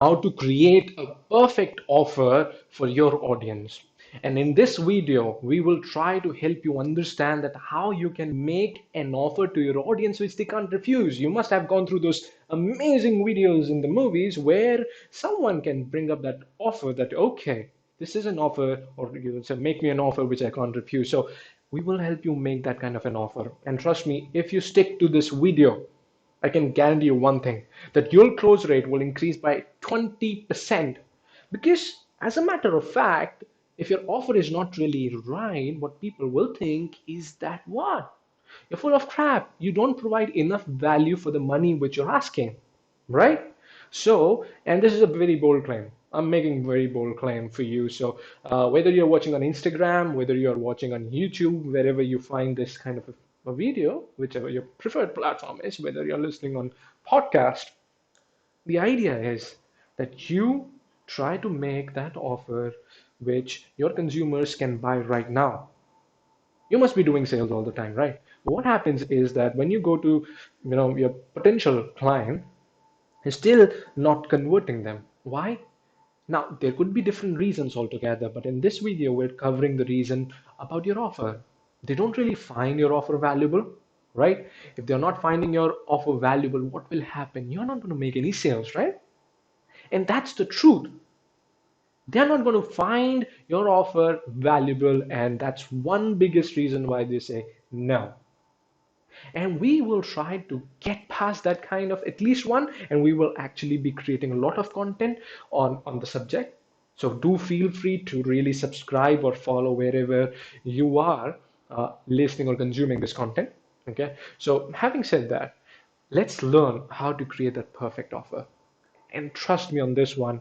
how to create a perfect offer for your audience. And in this video, we will try to help you understand that how you can make an offer to your audience which they can't refuse. You must have gone through those amazing videos in the movies where someone can bring up that offer that, okay, this is an offer, or you would say, make me an offer which I can't refuse. So we will help you make that kind of an offer. And trust me, if you stick to this video, I can guarantee you one thing, that your close rate will increase by 20%. Because, as a matter of fact, if your offer is not really right, what people will think is that what? You're full of crap. You don't provide enough value for the money which you're asking, right? So, and this is a very bold claim. I'm making a very bold claim for you. So, whether you're watching on Instagram, whether you're watching on YouTube, wherever you find this kind of a video, whichever your preferred platform is, whether you're listening on podcast, the idea is that you try to make that offer which your consumers can buy right now. You must be doing sales all the time, right? What happens is that when you go to, your potential client, is still not converting them. Why? Now, there could be different reasons altogether, but in this video, we're covering the reason about your offer. They don't really find your offer valuable, right? If they're not finding your offer valuable, what will happen? You're not going to make any sales, right? And that's the truth. They're not going to find your offer valuable, and that's one biggest reason why they say no. And we will try to get past that kind of at least one, and we will actually be creating a lot of content on the subject. So do feel free to really subscribe or follow wherever you are listening or consuming this content. Okay, so having said that, let's learn how to create that perfect offer. And trust me on this one,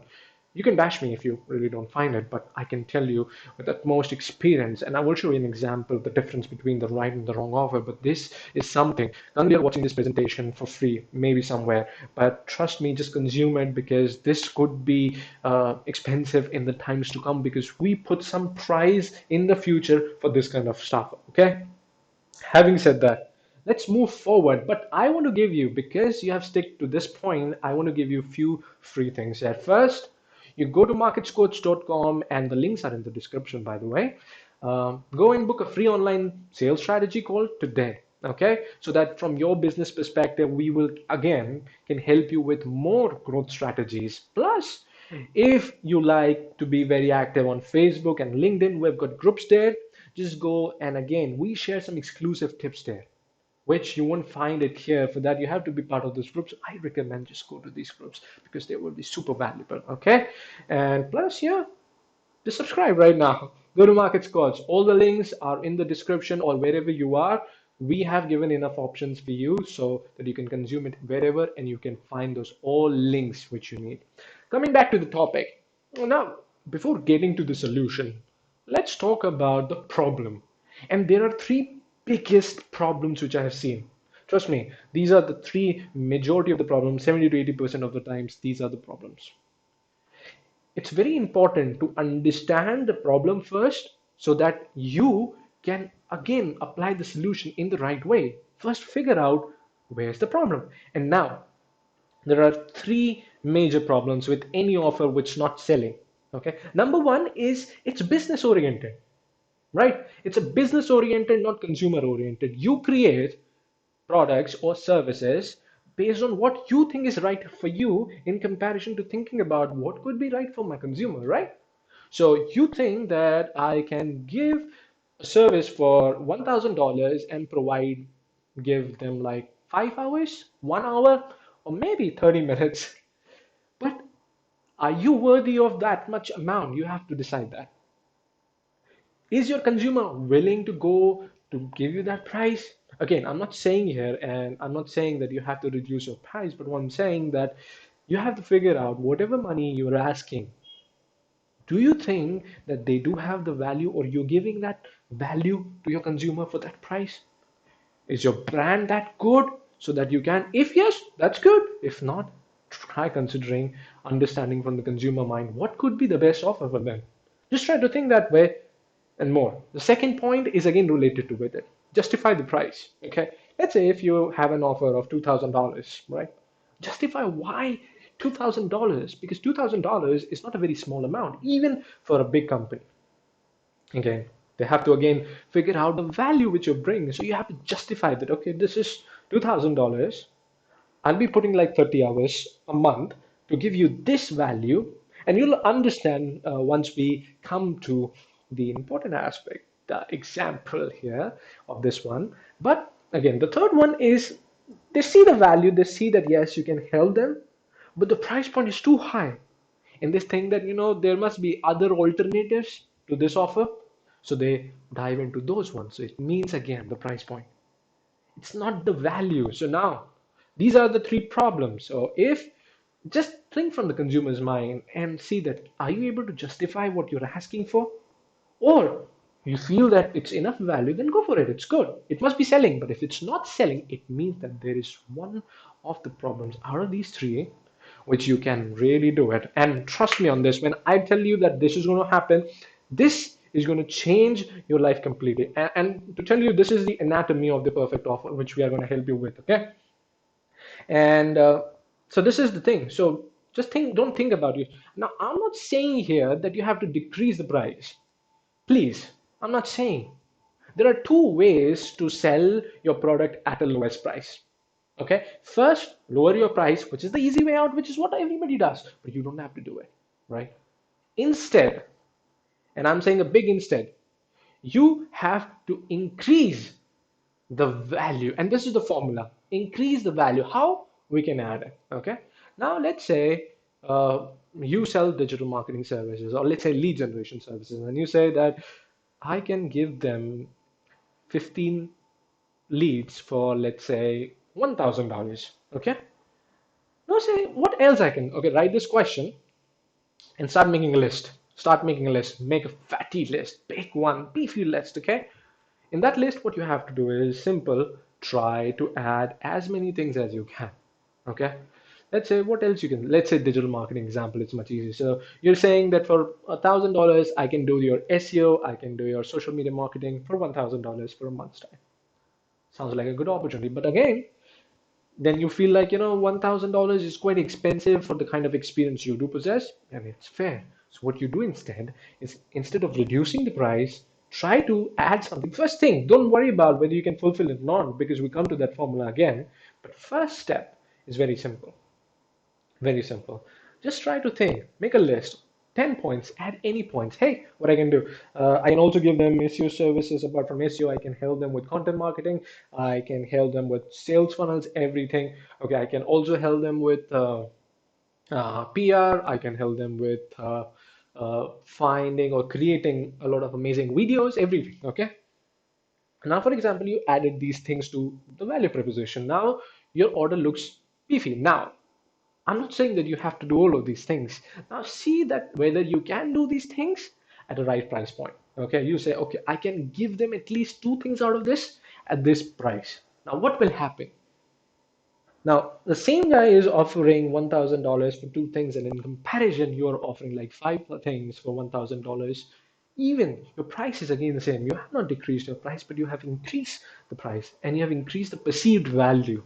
you can bash me if you really don't find it, but I can tell you with utmost experience, and I will show you an example, the difference between the right and the wrong offer. But this is something, none of you are watching this presentation for free, maybe somewhere, but trust me, just consume it, because this could be expensive in the times to come, because we put some price in the future for this kind of stuff, okay? Having said that, let's move forward. But I want to give you, because you have stick to this point, I want to give you a few free things. At first, you go to marketscoach.com, and the links are in the description, by the way. Go and book a free online sales strategy call today. Okay, so that from your business perspective, we will again can help you with more growth strategies. Plus, if you like to be very active on Facebook and LinkedIn, we've got groups there. Just go, and again, we share some exclusive tips there, which you won't find it here. For that, you have to be part of those groups. I recommend just go to these groups because they will be super valuable. Okay, and plus, yeah, just subscribe right now. Go to Market Scores. All the links are in the description or wherever you are. We have given enough options for you so that you can consume it wherever, and you can find those all links which you need. Coming back to the topic. Now, before getting to the solution, let's talk about the problem. And there are three biggest problems which I have seen. Trust me, these are the three majority of the problems, 70 to 80% of the times, these are the problems. It's very important to understand the problem first so that you can again apply the solution in the right way. First, figure out where's the problem. And now, there are three major problems with any offer which is not selling. Okay, number one is it's business oriented, right? It's a business oriented, not consumer oriented. You create products or services based on what you think is right for you in comparison to thinking about what could be right for my consumer, right? So you think that I can give a service for $1,000 and give them like 5 hours, 1 hour, or maybe 30 minutes. But are you worthy of that much amount? You have to decide that. Is your consumer willing to go to give you that price? Again, I'm not saying here, and I'm not saying that you have to reduce your price, but what I'm saying that you have to figure out whatever money you're asking, do you think that they do have the value, or you're giving that value to your consumer for that price? Is your brand that good so that you can, if yes, that's good. If not, try considering understanding from the consumer mind what could be the best offer for them. Just try to think that way and more. The second point is again related to with it. Justify the price. Okay. Let's say if you have an offer of $2,000, right? Justify why $2,000, because $2,000 is not a very small amount, even for a big company. Again, they have to again figure out the value which you bring. So you have to justify that, okay, this is $2,000. I'll be putting like 30 hours a month to give you this value, and you'll understand once we come to the important aspect, the example here of this one. But again, the third one is they see the value, they see that yes, you can help them, but the price point is too high. And they think that, there must be other alternatives to this offer. So they dive into those ones. So it means again the price point. It's not the value. So now these are the three problems. So if just think from the consumer's mind and see that are you able to justify what you're asking for? Or you feel that it's enough value, then go for it. It's good. It must be selling. But if it's not selling, it means that there is one of the problems out of these three which you can really do it. And trust me on this, when I tell you that this is going to happen, this is going to change your life completely. And to tell you, this is the anatomy of the perfect offer, which we are going to help you with. Okay. And so this is the thing. So just think, don't think about it. Now, I'm not saying here that you have to decrease the price. Please, I'm not saying. There are two ways to sell your product at a lowest price. Okay, first, lower your price, which is the easy way out, which is what everybody does, but you don't have to do it, right? Instead, and I'm saying a big instead, you have to increase the value. And this is the formula, increase the value. How? We can add it. Okay, now let's say you sell digital marketing services, or let's say lead generation services, and you say that I can give them 15 leads for, let's say, $1,000. Okay, now say what else I can. Okay, write this question and start making a list. Start making a list. Make a fatty list. Pick one beefy list. Okay, in that list, what you have to do is simple. Try to add as many things as you can. Okay. Let's say what else you can. Let's say digital marketing example. It's much easier. So you're saying that for $1,000, I can do your SEO, I can do your social media marketing for $1,000 for a month's time. Sounds like a good opportunity. But again, then you feel like, $1,000 is quite expensive for the kind of experience you do possess, and it's fair. So what you do instead is, instead of reducing the price, try to add something. First thing, don't worry about whether you can fulfill it or not, because we come to that formula again. But first step is very simple. Very simple. Just try to think, make a list, 10 points, add any points. Hey, what I can do? I can also give them SEO services. Apart from SEO, I can help them with content marketing. I can help them with sales funnels, everything. Okay, I can also help them with PR. I can help them with finding or creating a lot of amazing videos, everything. Okay. Now, for example, you added these things to the value proposition. Now your order looks beefy. Now, I'm not saying that you have to do all of these things. Now see that whether you can do these things at the right price point. Okay, you say, okay, I can give them at least two things out of this at this price. Now what will happen? Now the same guy is offering $1,000 for two things, and in comparison, you're offering like five things for $1,000. Even your price is again the same. You have not decreased your price, but you have increased the price, and you have increased the perceived value.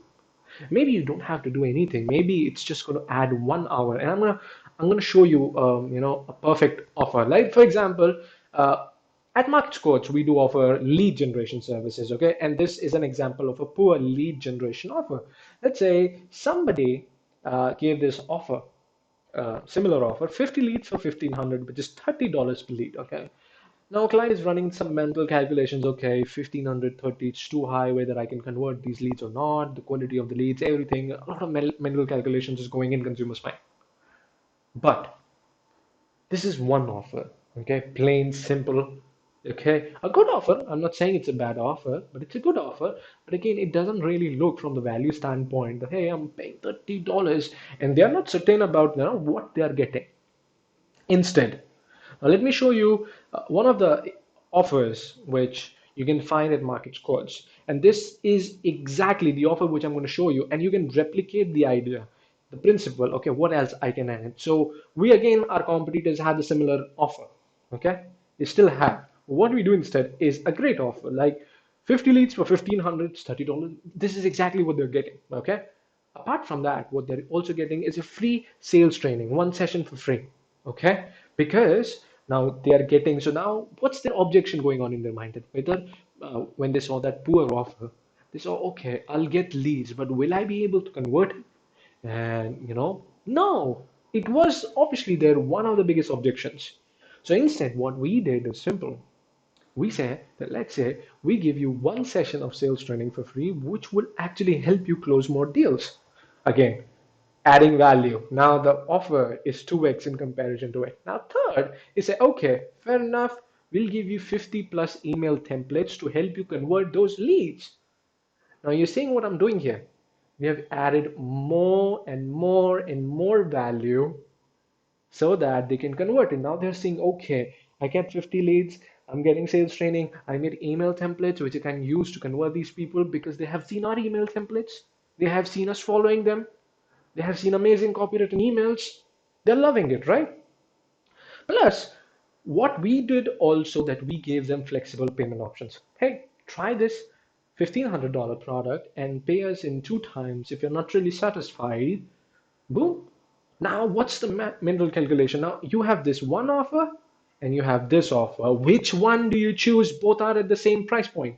Maybe you don't have to do anything. Maybe it's just going to add 1 hour, and I'm gonna show you a perfect offer. Like for example, at Market Coach, we do offer lead generation services. Okay, and this is an example of a poor lead generation offer. Let's say somebody gave this offer, similar offer, 50 leads for 1,500, but just $30 per lead. Okay, now, client is running some mental calculations. Okay, 1,530, it's too high, whether I can convert these leads or not, the quality of the leads, everything. A lot of mental calculations is going in consumer's mind. But this is one offer, okay? Plain, simple, okay? A good offer. I'm not saying it's a bad offer, but it's a good offer. But again, it doesn't really look from the value standpoint that, hey, I'm paying $30 and they're not certain about what they are getting. Instead, now let me show you one of the offers which you can find at Market Squads. And this is exactly the offer which I'm going to show you. And you can replicate the idea, the principle. Okay, what else I can add? So we again, our competitors had a similar offer. Okay, they still have. What we do instead is a great offer, like 50 leads for 1,500, $30. This is exactly what they're getting. Okay, Apart from that, what they're also getting is a free sales training, one session for free. Okay? Because now they are getting, so now what's their objection going on in their mind? That whether when they saw that poor offer, they saw, okay, I'll get leads, but will I be able to convert it? And no, it was obviously their one of the biggest objections. So instead, what we did is simple. We say that let's say we give you one session of sales training for free, which will actually help you close more deals. Again, adding value. Now the offer is 2x in comparison to it. Now, third, you say, okay, fair enough. We'll give you 50 plus email templates to help you convert those leads. Now, you're seeing what I'm doing here. We have added more and more and more value so that they can convert it. Now they're saying, okay, I get 50 leads, I'm getting sales training, I made email templates which I can use to convert these people because they have seen our email templates, they have seen us following them, they have seen amazing copywritten emails, they're loving it, right? Plus, what we did also that we gave them flexible payment options. Hey, try this $1,500 product and pay us in 2 times. If you're not really satisfied, boom. Now, what's the mental calculation? Now, you have this one offer and you have this offer. Which one do you choose? Both are at the same price point.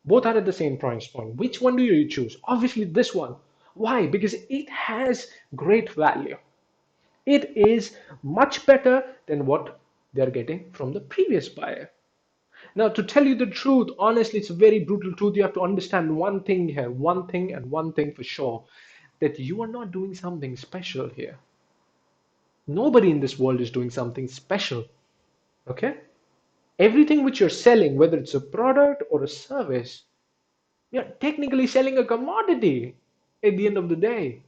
Both are at the same price point. Which one do you choose? Obviously, this one. Why? Because it has great value. It is much better than what they're getting from the previous buyer. Now, to tell you the truth, honestly, it's a very brutal truth. You have to understand one thing here, one thing and one thing for sure, that you are not doing something special here. Nobody in this world is doing something special. Okay? Everything which you're selling, whether it's a product or a service, you're technically selling a commodity at the end of the day,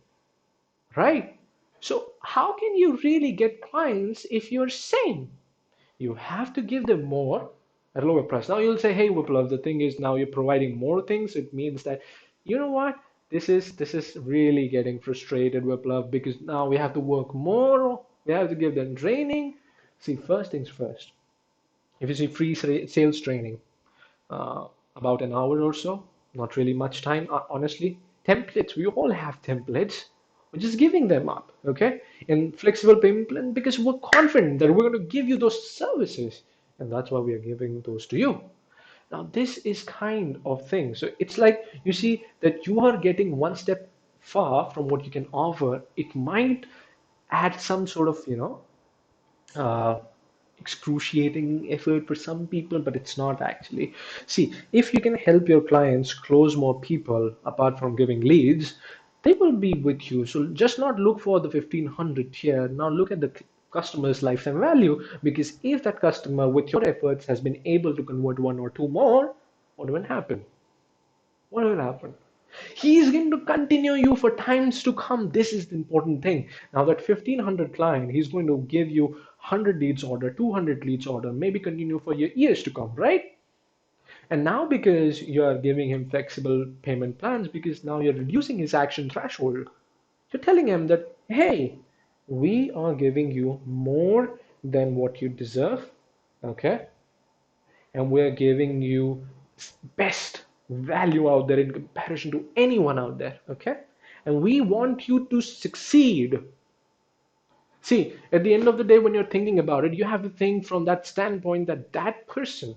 right? So, how can you really get clients if you're same? You have to give them more at a lower price. Now you'll say, hey, Wiplav, the thing is now you're providing more things. It means that, you know what? This is really getting frustrated, Wiplav, because now we have to work more. We have to give them training. See, first things first. If you see free sales training, about an hour or so, not really much time, honestly. Templates, we all have templates. We're just giving them up, okay? In flexible payment plan because we're confident that we're going to give you those services, and that's why we are giving those to you. Now, this is kind of thing. So it's like you see that you are getting one step far from what you can offer. It might add some sort of, uh, excruciating effort for some people, but it's not actually. See, if you can help your clients close more people apart from giving leads, they will be with you. So just not look for the 1500 here. Now look at the customer's lifetime value, because if that customer with your efforts has been able to convert one or two more, what will happen? What will happen? He is going to continue you for times to come. This is the important thing. Now that 1500 client, he's going to give you 100 leads order, 200 leads order, maybe continue for your years to come, right? And now because you are giving him flexible payment plans, because now you're reducing his action threshold, you're telling him that, hey, we are giving you more than what you deserve, okay? And we're giving you best value out there in comparison to anyone out there, okay? And we want you to succeed. See, at the end of the day, when you're thinking about it, you have to think from that standpoint that that person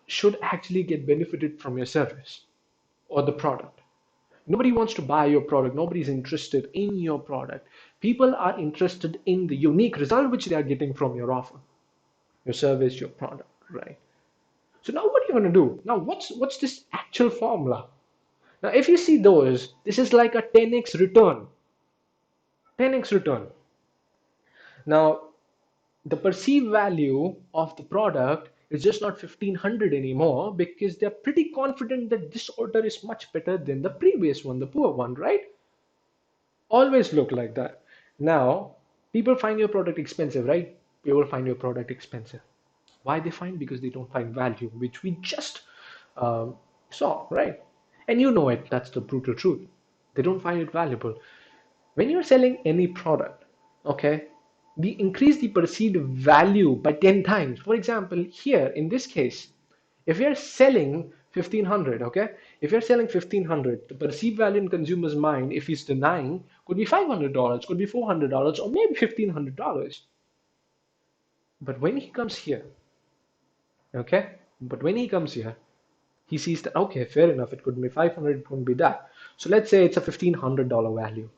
should actually get benefited from your service or the product. Nobody wants to buy your product. Nobody's interested in your product. People are interested in the unique result which they are getting from your offer, your service, your product, right? So now what are you going to do? Now what's this actual formula? Now if you see those, this is like a 10x return. 10x return. Now the perceived value of the product is just not 1500 anymore because they're pretty confident that this order is much better than the previous one, the poor one, right? Always look like that. Now, people find your product expensive, right? People find your product expensive. Why they find? Because they don't find value, which we just um, saw, right? And you know it, that's the brutal truth. They don't find it valuable. When you're selling any product, okay, we increase the perceived value by 10 times. For example, here in this case, if we are selling 1500, okay? If you're selling 1500, the perceived value in consumer's mind, if he's denying, could be $500, could be $400, or maybe $1500. But when he comes here, okay? But when he comes here, he sees that, okay, fair enough, it could be 500, it couldn't be that. So let's say it's a $1500 value,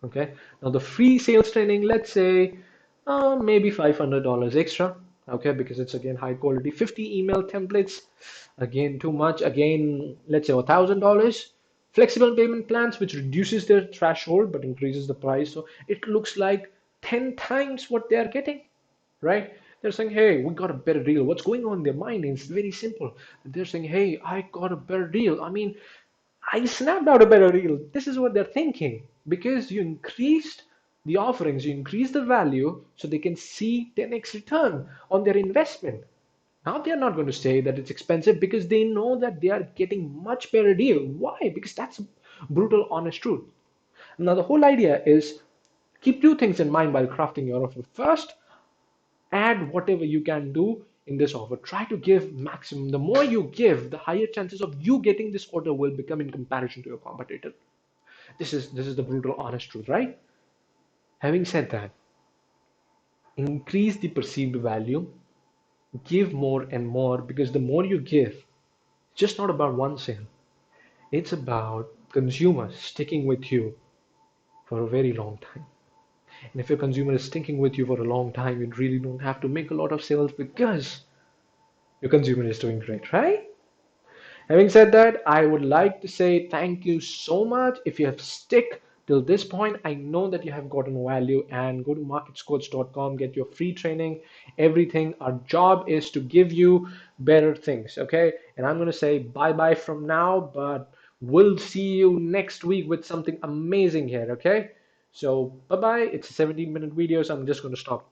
okay? Now the free sales training, let's say maybe $500 extra, okay? Because it's again high quality. 50 email templates, again too much. Again, let's say $1000. Flexible payment plans, which reduces their threshold but increases the price. So it looks like 10 times what they are getting, right? They're saying, hey, we got a better deal. What's going on in their mind? It's very simple. They're saying, hey, I got a better deal. I mean, I snapped out a better deal. This is what they're thinking because you increased the offerings, you increase the value so they can see 10x return on their investment. Now they're not going to say that it's expensive because they know that they are getting much better deal. Why? Because that's brutal, honest truth. Now the whole idea is keep two things in mind while crafting your offer. First, add whatever you can do in this offer. Try to give maximum. The more you give, the higher chances of you getting this order will become in comparison to your competitor. This is the brutal honest truth, right? Having said that, increase the perceived value, give more and more because the more you give, it's just not about one sale. It's about consumers sticking with you for a very long time. And if your consumer is sticking with you for a long time, you really don't have to make a lot of sales because your consumer is doing great, right? Having said that, I would like to say thank you so much. If you have stick till this point, I know that you have gotten value and go to marketscoach.com, get your free training, everything. Our job is to give you better things, okay? And I'm going to say bye-bye from now, but we'll see you next week with something amazing here, okay? So bye-bye. It's a 17-minute video, so I'm just going to stop.